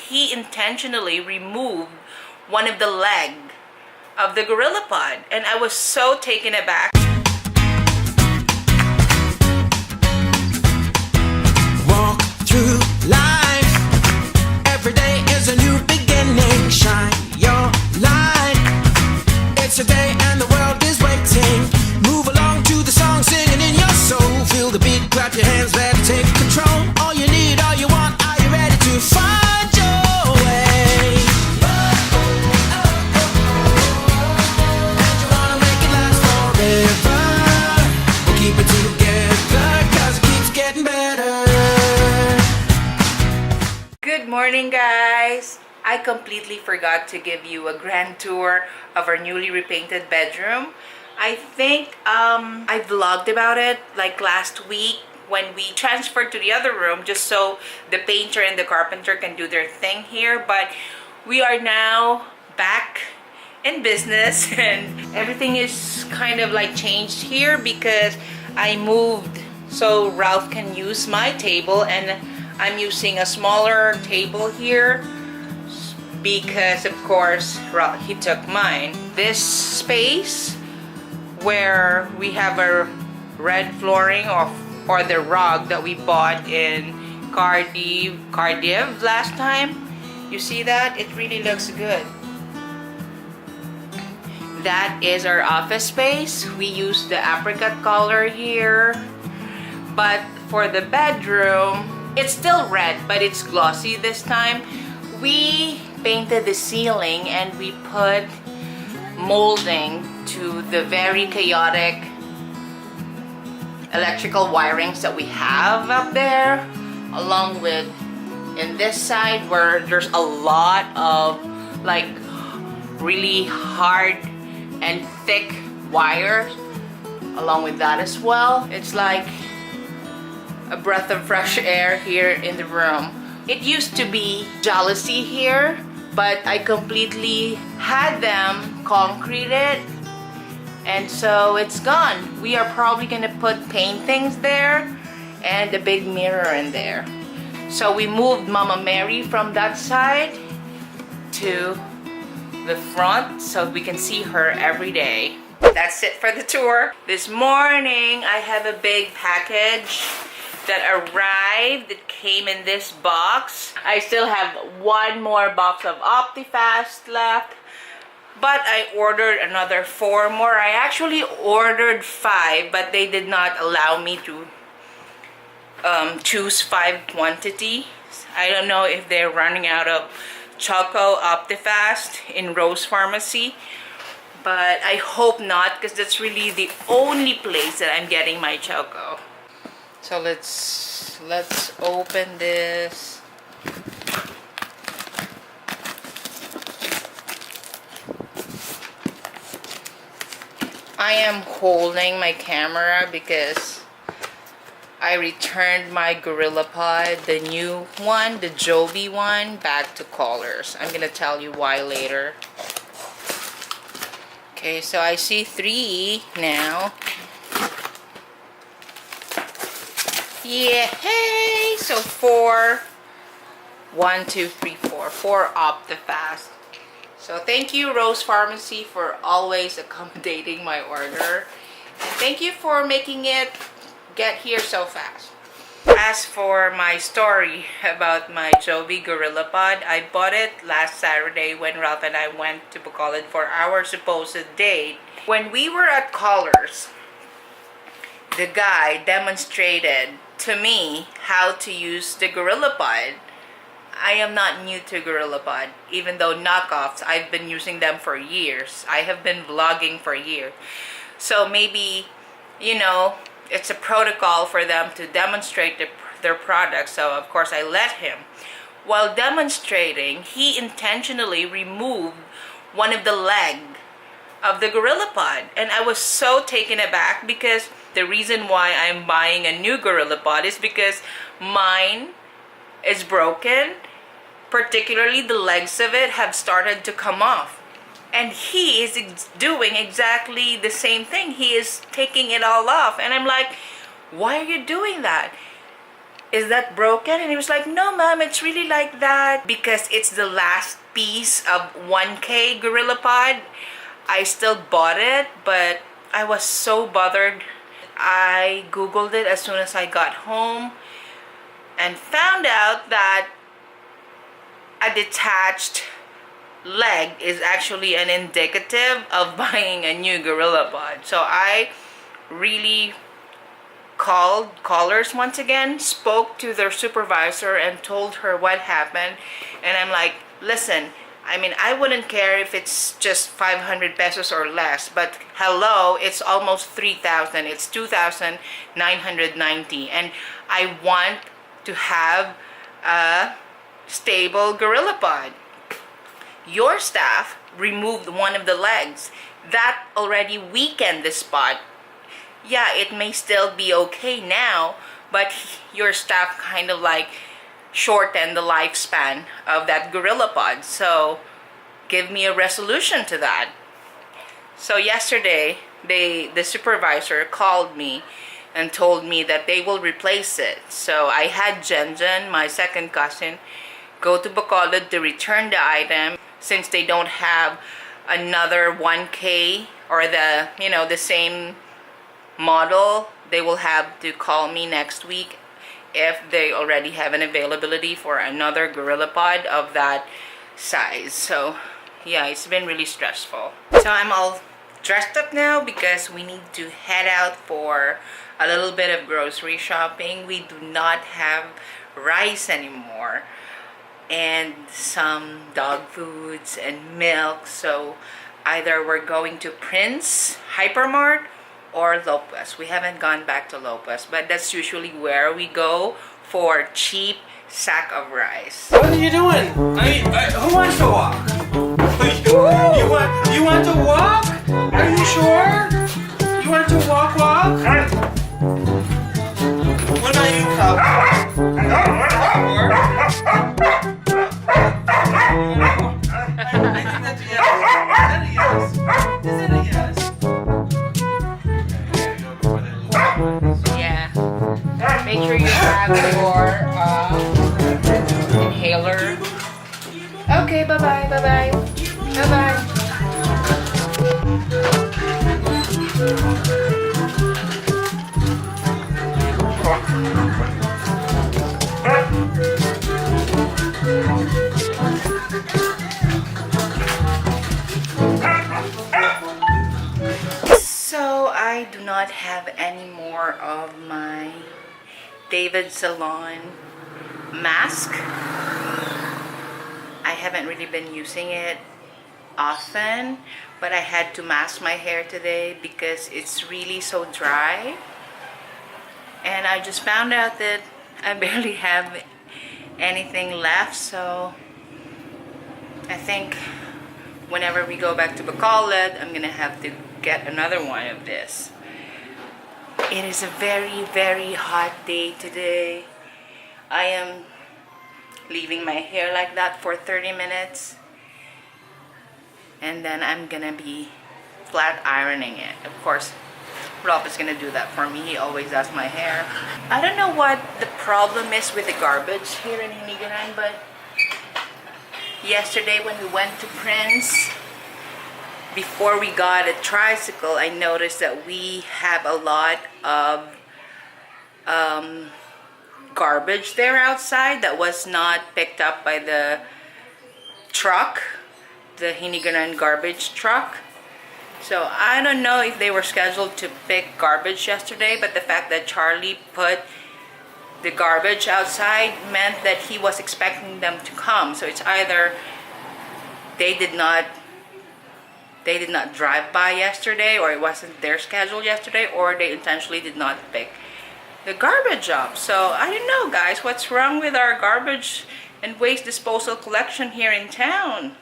He intentionally removed one of the leg of the Gorillapod, and I was so taken aback. Walk through life. Every day is a new beginning. Shine your light. It's a day and the world is waiting. Move along to the song, singing in your soul. Feel the beat, clap your hands, let's take control. All you need, all you want, are you ready to find your way? And you wanna make it last forever. We'll keep it together, cause it keeps getting better. Good morning, guys! I completely forgot to give you a grand tour of our newly repainted bedroom. I think I vlogged about it like last week when we transferred to the other room, just so the painter and the carpenter can do their thing here. But we are now back in business and everything is kind of like changed here because I moved so Ralph can use my table, and I'm using a smaller table here because of course he took mine. This space where we have a red flooring or the rug that we bought in Cardiff last time. You see that? It really looks good. That is our office space. We use the apricot color here. But for the bedroom, it's still red, but it's glossy this time. We painted the ceiling and we put molding to the very chaotic electrical wirings that we have up there, along with in this side where there's a lot of like really hard and thick wires along with that as well. It's like a breath of fresh air here in the room. It used to be jalousie here, but I completely had them concreted, and so it's gone. We are probably gonna put paintings there and a big mirror in there. So we moved Mama Mary from that side to the front so we can see her every day. That's it for the tour. This morning I have a big package that arrived. It came in this box. I still have one more box of OptiFast left, but I ordered another 4 more. I actually ordered 5, but they did not allow me to choose 5 quantity. I don't know if they're running out of Choco OptiFast in Rose Pharmacy, but I hope not, because that's really the only place that I'm getting my Choco. So let's open this. I am holding my camera because I returned my Gorillapod, the new one, the Joby one, back to colors. I'm gonna tell you why later. Okay, so I see 3 now. Yeah, hey! So 4. 1, 2, 3, 4. 4 OptiFast. So thank you, Rose Pharmacy, for always accommodating my order. And thank you for making it get here so fast. As for my story about my Joby Gorillapod, I bought it last Saturday when Ralph and I went to Bacolod for our supposed date. When we were at Colors, the guy demonstrated to me how to use the Gorillapod. I am not new to Gorillapod, even though knockoffs, I've been using them for years. I have been vlogging for years. So maybe, you know, it's a protocol for them to demonstrate their product. So of course I let him. While demonstrating, he intentionally removed one of the leg of the Gorillapod, and I was so taken aback because the reason why I'm buying a new Gorillapod is because mine is broken. Particularly the legs of it have started to come off, and he is doing exactly the same thing. He is taking it all off, and I'm like, why are you doing that? is that broken? And he was like, no ma'am, it's really like that because it's the last piece of 1K Gorillapod. I still bought it, but I was so bothered. I googled it as soon as I got home and found out that a detached leg is actually an indicative of buying a new Gorillapod. So I really called callers once again, spoke to their supervisor and told her what happened. And I'm like, listen, I mean, I wouldn't care if it's just 500 pesos or less, but hello, it's almost 3,000. It's 2,990, and I want to have a stable Gorillapod. Your staff removed one of the legs. That already weakened the spot. Yeah, it may still be okay now, but your staff kind of like shorten the lifespan of that Gorillapod. So give me a resolution to that. So yesterday the supervisor called me and told me that they will replace it. So I had Jen, my second cousin, go to Bacolod to return the item since they don't have another 1K or the same model. They will have to call me next week if they already have an availability for another Gorillapod of that size. So yeah, it's been really stressful. So I'm all dressed up now because we need to head out for a little bit of grocery shopping. We do not have rice anymore and some dog foods and milk, so either we're going to Prince Hypermart or Lopez. We haven't gone back to Lopez, but that's usually where we go for cheap sack of rice. What are you doing? Who wants to walk? You want to walk? Are you sure? You want to walk? What about you, cub? I think that's a yes. Is that a yes? Yeah. Make sure you have your inhaler. Okay, bye-bye, bye-bye. Bye-bye. So I do not have any more of my David Salon mask. I haven't really been using it often, but I had to mask my hair today because it's really so dry. And I just found out that I barely have anything left, so I think whenever we go back to Bacolod, I'm gonna have to get another one of this. It is a very, very hot day today. I am leaving my hair like that for 30 minutes, and then I'm gonna be flat ironing it. Of course, Lopez is gonna do that for me. He always does my hair. I don't know what the problem is with the garbage here in Hinigaran, but yesterday when we went to Prince, before we got a tricycle, I noticed that we have a lot of garbage there outside that was not picked up by the truck, the Hinigaran garbage truck. So I don't know if they were scheduled to pick garbage yesterday, but the fact that Charlie put the garbage outside meant that he was expecting them to come. So it's either they did not drive by yesterday, or it wasn't their schedule yesterday, or they intentionally did not pick the garbage up. So I don't know, guys, what's wrong with our garbage and waste disposal collection here in town.